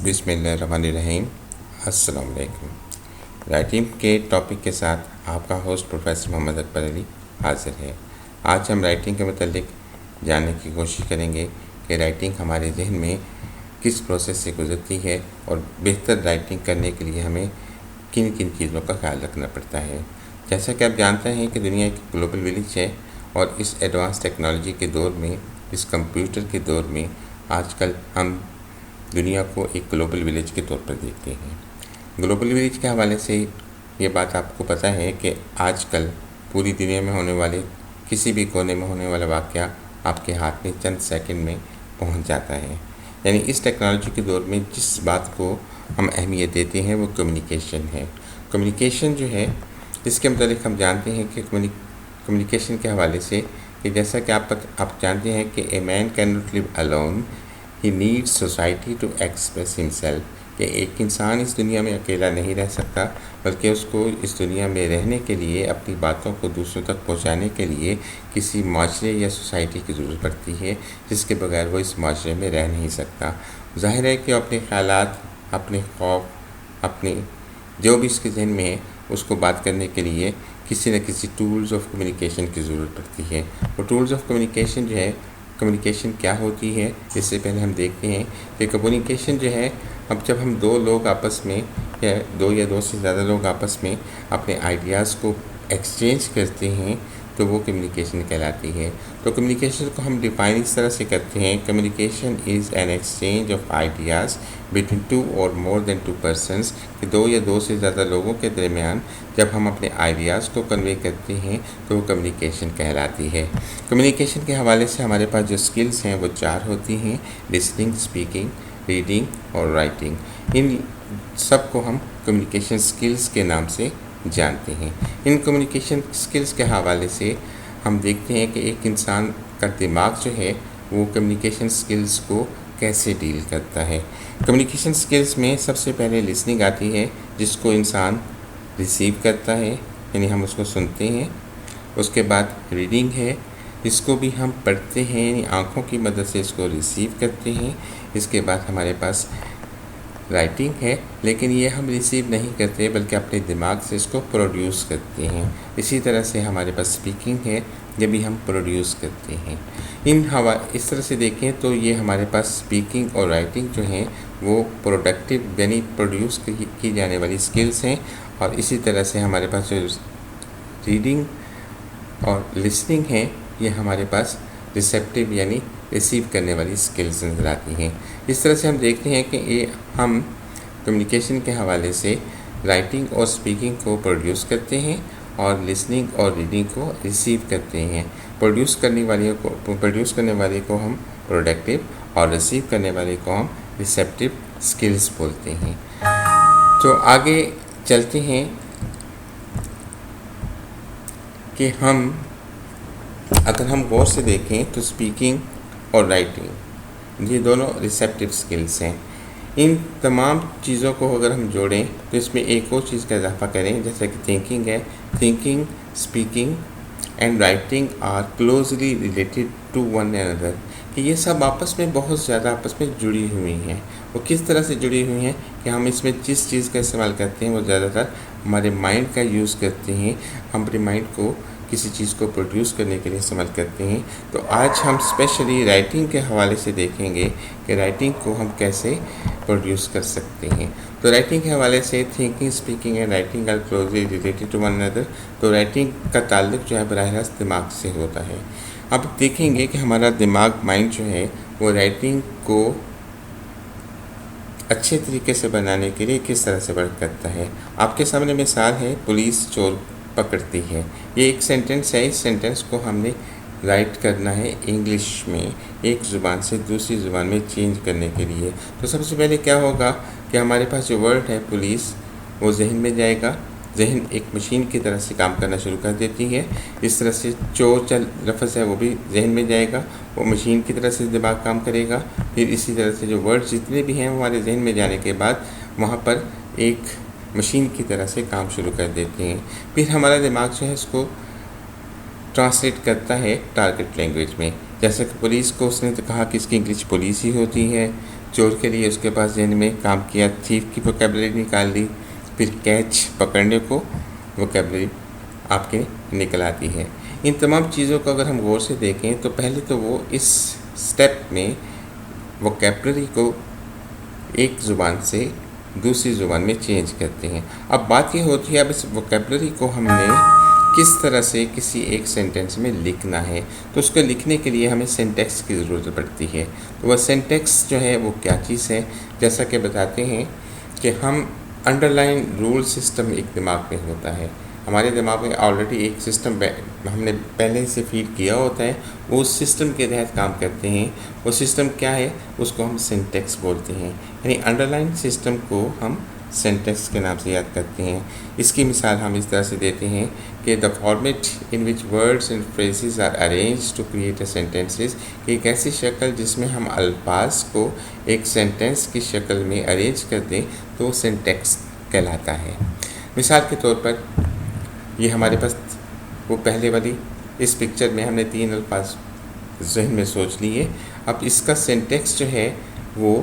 بسم اللہ الرحمن الرحیم۔ السلام علیکم۔ رائٹنگ کے ٹاپک کے ساتھ آپ کا ہوسٹ پروفیسر محمد اکبر علی حاضر ہے۔ آج ہم رائٹنگ کے متعلق جاننے کی کوشش کریں گے کہ رائٹنگ ہمارے ذہن میں کس پروسیس سے گزرتی ہے اور بہتر رائٹنگ کرنے کے لیے ہمیں کن کن چیزوں کا خیال رکھنا پڑتا ہے۔ جیسا کہ آپ جانتے ہیں کہ دنیا ایک گلوبل ولیج ہے، اور اس ایڈوانس ٹیکنالوجی کے دور میں، اس کمپیوٹر کے دور میں آج کل ہم دنیا کو ایک گلوبل ولیج کے طور پر دیکھتے ہیں۔ گلوبل ولیج کے حوالے سے یہ بات آپ کو پتہ ہے کہ آج کل پوری دنیا میں ہونے والے کسی بھی کونے میں ہونے والا واقعہ آپ کے ہاتھ میں چند سیکنڈ میں پہنچ جاتا ہے۔ یعنی اس ٹیکنالوجی کے دور میں جس بات کو ہم اہمیت دیتے ہیں وہ کمیونیکیشن ہے۔ کمیونیکیشن جو ہے، اس کے متعلق ہم جانتے ہیں کہ کمیونیکیشن کے حوالے سے کہ جیسا کہ آپ جانتے ہیں کہ a man cannot live alone, he need society to express himself, کہ ایک انسان اس دنیا میں اکیلا نہیں رہ سکتا، بلکہ اس کو اس دنیا میں رہنے کے لیے، اپنی باتوں کو دوسروں تک پہنچانے کے لیے کسی معاشرے یا سوسائٹی کی ضرورت پڑتی ہے، جس کے بغیر وہ اس معاشرے میں رہ نہیں سکتا۔ ظاہر ہے کہ اپنے خیالات، اپنے خوف، اپنے جو بھی اس کے ذہن میں ہے، اس کو بات کرنے کے لیے کسی نہ کسی ٹولز آف کمیونیکیشن کی ضرورت پڑتی ہے۔ وہ ٹولز آف کمیونیکیشن جو ہے، کمیونیکیشن کیا ہوتی ہے، اس سے پہلے ہم دیکھتے ہیں کہ کمیونیکیشن جو ہے، اب جب ہم دو لوگ آپس میں یا دو سے زیادہ لوگ آپس میں اپنے آئیڈیاز کو ایکسچینج کرتے ہیں تو وہ کمیونیکیشن کہلاتی ہے۔ تو کمیونیکیشن کو ہم ڈیفائن اس طرح سے کرتے ہیں: communication is an exchange of ideas between two اور مور دین ٹو پرسنس، کہ دو یا دو سے زیادہ لوگوں کے درمیان جب ہم اپنے آئیڈیاز کو کنوے کرتے ہیں تو وہ کمیونیکیشن کہلاتی ہے۔ کمیونیکیشن کے حوالے سے ہمارے پاس جو سکلز ہیں وہ 4 ہوتی ہیں: لسننگ، اسپیکنگ، ریڈنگ اور رائٹنگ۔ ان سب کو ہم کمیونیکیشن سکلز کے نام سے جانتے ہیں۔ ان کمیونیکیشن سکلز کے حوالے سے ہم دیکھتے ہیں کہ ایک انسان کا دماغ جو ہے وہ کمیونیکیشن سکلز کو کیسے ڈیل کرتا ہے۔ کمیونیکیشن سکلز میں سب سے پہلے لسننگ آتی ہے، جس کو انسان ریسیو کرتا ہے، یعنی ہم اس کو سنتے ہیں۔ اس کے بعد ریڈنگ ہے، اس کو بھی ہم پڑھتے ہیں، یعنی آنکھوں کی مدد سے اس کو ریسیو کرتے ہیں۔ اس کے بعد ہمارے پاس رائٹنگ ہے، لیکن یہ ہم ریسیو نہیں کرتے بلکہ اپنے دماغ سے اس کو پروڈیوس کرتے ہیں۔ اسی طرح سے ہمارے پاس اسپیکنگ ہے، یہ بھی ہم پروڈیوس کرتے ہیں۔ اس طرح سے دیکھیں تو یہ ہمارے پاس اسپیکنگ اور رائٹنگ جو ہیں وہ پروڈکٹیو یعنی پروڈیوس کی جانے والی سکلز ہیں، اور اسی طرح سے ہمارے پاس جو ریڈنگ اور لسننگ ہیں یہ ہمارے پاس ریسیپٹیو یعنی ریسیو کرنے والی سکلز نظر آتی ہیں۔ اس طرح سے ہم دیکھتے ہیں کہ یہ ہم کمیونیکیشن کے حوالے سے رائٹنگ اور اسپیکنگ کو پروڈیوس کرتے ہیں اور لسننگ اور ریڈنگ کو ریسیو کرتے ہیں۔ پروڈیوس کرنے والے کو ہم پروڈکٹیو اور ریسیو کرنے والے کو ہم ریسیپٹیو سکلز بولتے ہیں۔ تو آگے چلتے ہیں کہ اگر ہم غور سے دیکھیں تو اسپیکنگ اور رائٹنگ یہ دونوں ریسیپٹیو سکلز ہیں۔ ان تمام چیزوں کو اگر ہم جوڑیں تو اس میں ایک اور چیز کا اضافہ کریں، جیسا کہ تھنکنگ ہے۔ Thinking, speaking and writing are closely related to one another، کہ یہ سب آپس میں بہت زیادہ آپس میں جڑی ہوئی ہیں۔ وہ کس طرح سے جڑی ہوئی ہیں کہ ہم اس میں جس چیز کا استعمال کرتے ہیں وہ زیادہ تر ہمارے مائنڈ کا یوز کرتے ہیں، ہم اپنے مائنڈ کو کسی چیز کو پروڈیوس کرنے کے لیے استعمال کرتے ہیں۔ تو آج ہم اسپیشلی رائٹنگ کے حوالے سے دیکھیں گے کہ رائٹنگ کو ہم کیسے پروڈیوس کر سکتے ہیں۔ تو رائٹنگ کے حوالے سے thinking, speaking and writing are closely related to one another، تو رائٹنگ کا تعلق جو ہے براہ راست دماغ سے ہوتا ہے۔ اب دیکھیں گے کہ ہمارا دماغ، مائنڈ جو ہے وہ رائٹنگ کو اچھے طریقے سے بنانے کے لیے کس طرح سے ورک کرتا ہے۔ آپ کے سامنے مثال ہے، پولیس چور پکڑتی ہے۔ یہ ایک سینٹنس ہے، اس سینٹنس کو ہم نے رائٹ کرنا ہے انگلش میں، ایک زبان سے دوسری زبان میں چینج کرنے کے لیے۔ تو سب سے پہلے کیا ہوگا کہ ہمارے پاس جو ورڈ ہے پولیس، وہ ذہن میں جائے گا۔ ذہن ایک مشین کی طرح سے کام کرنا شروع کر دیتی ہے۔ اس طرح سے چور لفظ ہے وہ بھی ذہن میں جائے گا، وہ مشین کی طرح سے دماغ کام کرے گا۔ پھر اسی طرح سے جو ورڈ جتنے بھی ہیں ہمارے ذہن میں جانے کے بعد وہاں پر ایک مشین کی طرح سے کام شروع کر دیتے ہیں۔ پھر ہمارا دماغ جو ہے اس کو ٹرانسلیٹ کرتا ہے ٹارگٹ لینگویج میں۔ جیسا کہ پولیس کو اس نے کہا کہ اس کی انگلش پولیس ہی ہوتی ہے، چور کے لیے اس کے پاس ذہن میں کام کیا، تھیف کی ووکیبلری نکال لی، پھر کیچ پکڑنے کو ووکیبلری آپ کے نکل آتی ہے۔ ان تمام چیزوں کو اگر ہم غور سے دیکھیں تو پہلے تو وہ اس سٹیپ میں ووکیبلری کو ایک زبان سے دوسری زبان میں چینج کرتے ہیں۔ اب بات یہ ہوتی ہے اب اس ووکیبلری کو ہم نے کس طرح سے کسی ایک سینٹینس میں لکھنا ہے، تو اس کو لکھنے کے لیے ہمیں سینٹیکس کی ضرورت پڑتی ہے۔ تو وہ سینٹیکس جو ہے وہ کیا چیز ہے، جیسا کہ بتاتے ہیں کہ ہم انڈر لائن رول سسٹم ایک دماغ میں ہوتا ہے، ہمارے دماغ میں آلریڈی ایک سسٹم ہم نے پہلے سے فیڈ کیا ہوتا ہے، وہ اس سسٹم کے تحت کام کرتے ہیں۔ وہ سسٹم کیا ہے، اس کو ہم سینٹیکس بولتے ہیں، یعنی انڈر لائن سسٹم کو ہم سینٹیکس کے نام سے یاد کرتے ہیں۔ اس کی مثال ہم اس طرح سے دیتے ہیں کہ the format in which words and phrases are arrange to create a sentences, کہ ایک ایسی شکل جس میں ہم الفاظ کو ایک سینٹینس کی شکل میں ارینج کر دیں تو وہ سینٹیکس کہلاتا ہے۔ مثال کے طور پر یہ ہمارے پاس وہ پہلے والی اس پکچر میں ہم نے 3 الفاظ ذہن میں سوچ لیے۔ اب اس کا سینٹیکس جو ہے وہ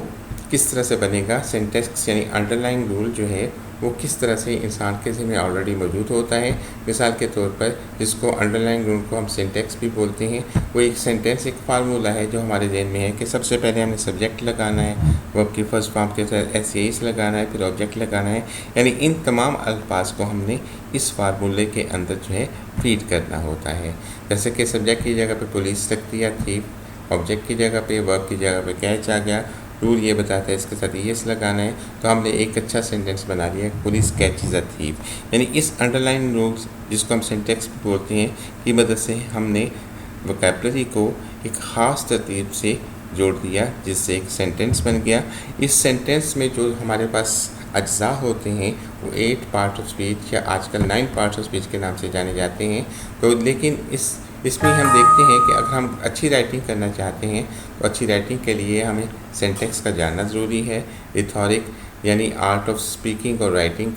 کس طرح سے بنے گا، سینٹیکس یعنی انڈر لائن رول جو ہے وہ کس طرح سے انسان کے ذہن میں آلریڈی موجود ہوتا ہے۔ مثال کے طور پر جس کو انڈر لائن رول کو ہم سینٹیکس بھی بولتے ہیں، وہ ایک سینٹینس ایک فارمولہ ہے جو ہمارے ذہن میں ہے کہ سب سے پہلے ہم نے سبجیکٹ لگانا ہے، ورب کی فرسٹ فارم کے ساتھ ایس ایس لگانا ہے، پھر آبجیکٹ لگانا ہے، یعنی ان تمام الفاظ کو ہم نے اس فارمولے کے اندر جو ہے فیڈ کرنا ہوتا ہے۔ جیسے کہ سبجیکٹ کی جگہ پہ پولیس لگ دیا، تھیف، آبجیکٹ کی جگہ پہ ورب کی جگہ پہ کیچ آ گیا، رول یہ بتاتا ہے اس کے ساتھ یس لگانا ہے، تو ہم نے ایک اچھا سینٹینس بنا لیا، پولیس کیچز اے تھیف۔ یعنی اس انڈر لائن رولز جس کو ہم سینٹیکس بولتے ہیں کی مدد سے ہم نے ووکیبلری کو ایک خاص ترتیب سے جوڑ دیا جس سے ایک سینٹینس بن گیا۔ اس سینٹینس میں جو ہمارے پاس اجزاء ہوتے ہیں وہ 8 پارٹ آف اسپیچ یا آج کل 9 پارٹس آف اسپیچ کے نام سے جانے جاتے ہیں۔ تو لیکن اس میں ہم دیکھتے ہیں کہ اگر ہم اچھی رائٹنگ کرنا چاہتے ہیں تو اچھی رائٹنگ کے لیے ہمیں سینٹیکس کا جاننا ضروری ہے۔ ریتھورک یعنی آرٹ آف اسپیکنگ اور رائٹنگ،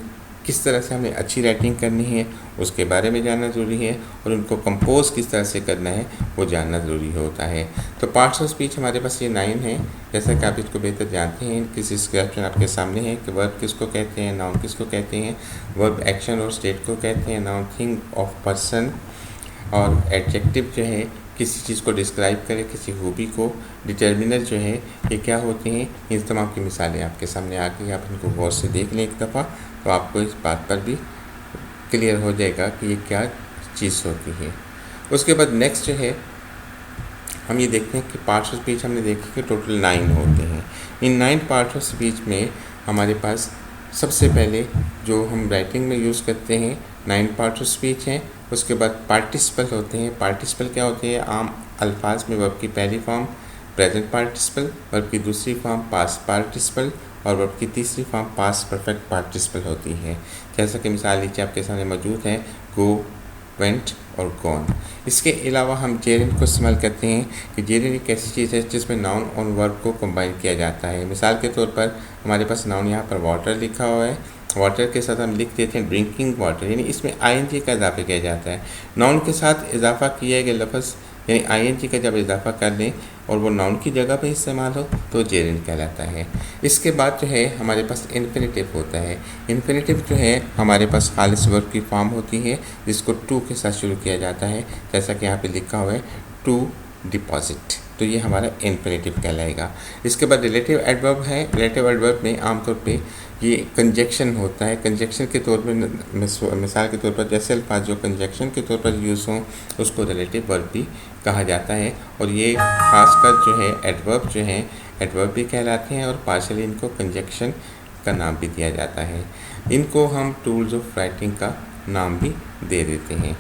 کس طرح سے ہمیں اچھی رائٹنگ کرنی ہے اس کے بارے میں جاننا ضروری ہے، اور ان کو کمپوز کس طرح سے کرنا ہے وہ جاننا ضروری ہوتا ہے۔ تو پارٹس آف اسپیچ ہمارے پاس یہ 9 ہیں، جیسا کہ آپ اس کو بہتر جانتے ہیں۔ کسی ڈسکرپشن آپ کے سامنے ہے کہ ورب کس کو کہتے ہیں، ناؤن کس کو کہتے ہیں، ورب ایکشن اور اسٹیٹ کو کہتے ہیں، ناؤن تھنگ آف پرسن، اور ایڈجیکٹو جو ہے کسی چیز کو ڈسکرائب کرے، کسی خوبی کو، ڈٹرمنر جو ہے یہ کیا ہوتے ہیں۔ ان تمام کی مثالیں آپ کے سامنے آ گئی، آپ ان کو غور سے دیکھ لیں ایک دفعہ تو آپ کو اس بات پر بھی کلیئر ہو جائے گا کہ یہ کیا چیز ہوتی ہے۔ اس کے بعد نیکسٹ جو ہے ہم یہ دیکھتے ہیں کہ پارٹس آف اسپیچ ہم نے دیکھی کہ ٹوٹل 9 ہوتے ہیں۔ ان 9 پارٹس آف اسپیچ میں ہمارے پاس سب سے پہلے جو ہم رائٹنگ میں یوز کرتے ہیں 9 پارٹس آف اسپیچ ہیں۔ اس کے بعد پارٹیسپل ہوتے ہیں۔ پارٹیسپل کیا ہوتے ہیں، عام الفاظ میں ورب کی پہلی فارم پریزنٹ پارٹیسپل، ورب کی دوسری فارم پاسٹ پارٹیسپل، اور ورب کی تیسری فارم پاسٹ پرفیکٹ پارٹیسپل ہوتی ہے۔ جیسا کہ مثال نیچے آپ کے سامنے موجود ہے، گو، وینٹ اور گون۔ اس کے علاوہ ہم جیرنڈ کو استعمال کرتے ہیں کہ جیرنڈ ایک ایسی چیز ہے جس میں ناؤن اور ورب کو کمبائن کیا جاتا ہے۔ مثال کے طور پر ہمارے پاس ناؤن یہاں پر واٹر لکھا ہوا ہے، واٹر کے ساتھ ہم لکھ دیتے ہیں ڈرنکنگ واٹر، یعنی اس میں آئی این جی کا اضافہ کیا جاتا ہے۔ ناؤن کے ساتھ اضافہ کیا گیا لفظ یعنی آئی این جی کا جب اضافہ کر لیں اور وہ ناؤن کی جگہ پہ استعمال ہو تو جیرنڈ کہلاتا ہے۔ اس کے بعد جو ہے ہمارے پاس انفینیٹیو ہوتا ہے۔ انفینیٹیو جو ہے ہمارے پاس خالص ورب کی فارم ہوتی ہے جس کو ٹو کے ساتھ شروع کیا جاتا ہے، جیسا کہ یہاں پہ لکھا ہوا ہے ٹو ڈپازٹ، تو یہ ہمارا انفینیٹیو کہلائے گا۔ اس کے بعد ریلیٹیو ایڈورب ہے۔ ریلیٹیو ایڈورب میں عام طور پہ یہ کنجیکشن ہوتا ہے۔ کنجیکشن کے طور پر مثال کے طور پر جیسے الفاظ جو کنجیکشن کے طور پر یوز ہوں اس کو ریلیٹیو ورب بھی کہا جاتا ہے، اور یہ خاص کر جو ہے ایڈورب جو ہیں ایڈورب بھی کہلاتے ہیں، اور پارشلی ان کو کنجیکشن کا نام بھی دیا جاتا ہے۔ ان کو ہم ٹولز آف رائٹنگ کا نام بھی دے دیتے ہیں۔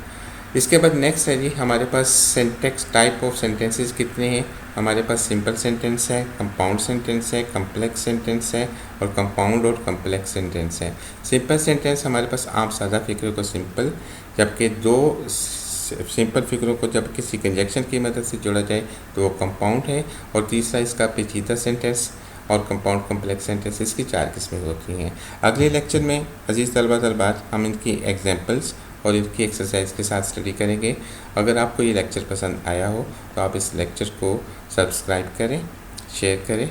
اس کے بعد نیکسٹ ہے جی ہمارے پاس سینٹیکس ٹائپ آف سینٹینسز کتنے ہیں۔ ہمارے پاس سمپل سینٹینس ہے، کمپاؤنڈ سینٹینس ہے، کمپلیکس سینٹینس ہے، اور کمپاؤنڈ اور کمپلیکس سینٹینس ہے۔ سمپل سینٹینس ہمارے پاس عام سادہ فکروں کو سمپل، جبکہ دو سمپل فکروں کو جب کسی کنجیکشن کی مدد سے جوڑا جائے تو وہ کمپاؤنڈ ہے، اور تیسرا اس کا پیچیدہ سینٹینس اور کمپاؤنڈ کمپلیکس سینٹینس، اس کی 4 قسمیں ہوتی ہیں۔ اگلے لیکچر میں عزیز طلباء طالبات ہم ان کی ایگزامپلس اور ان کی ایکسرسائز کے ساتھ اسٹڈی کریں گے۔ اگر آپ کو یہ لیکچر پسند آیا ہو تو آپ اس لیکچر کو سبسکرائب کریں، شیئر کریں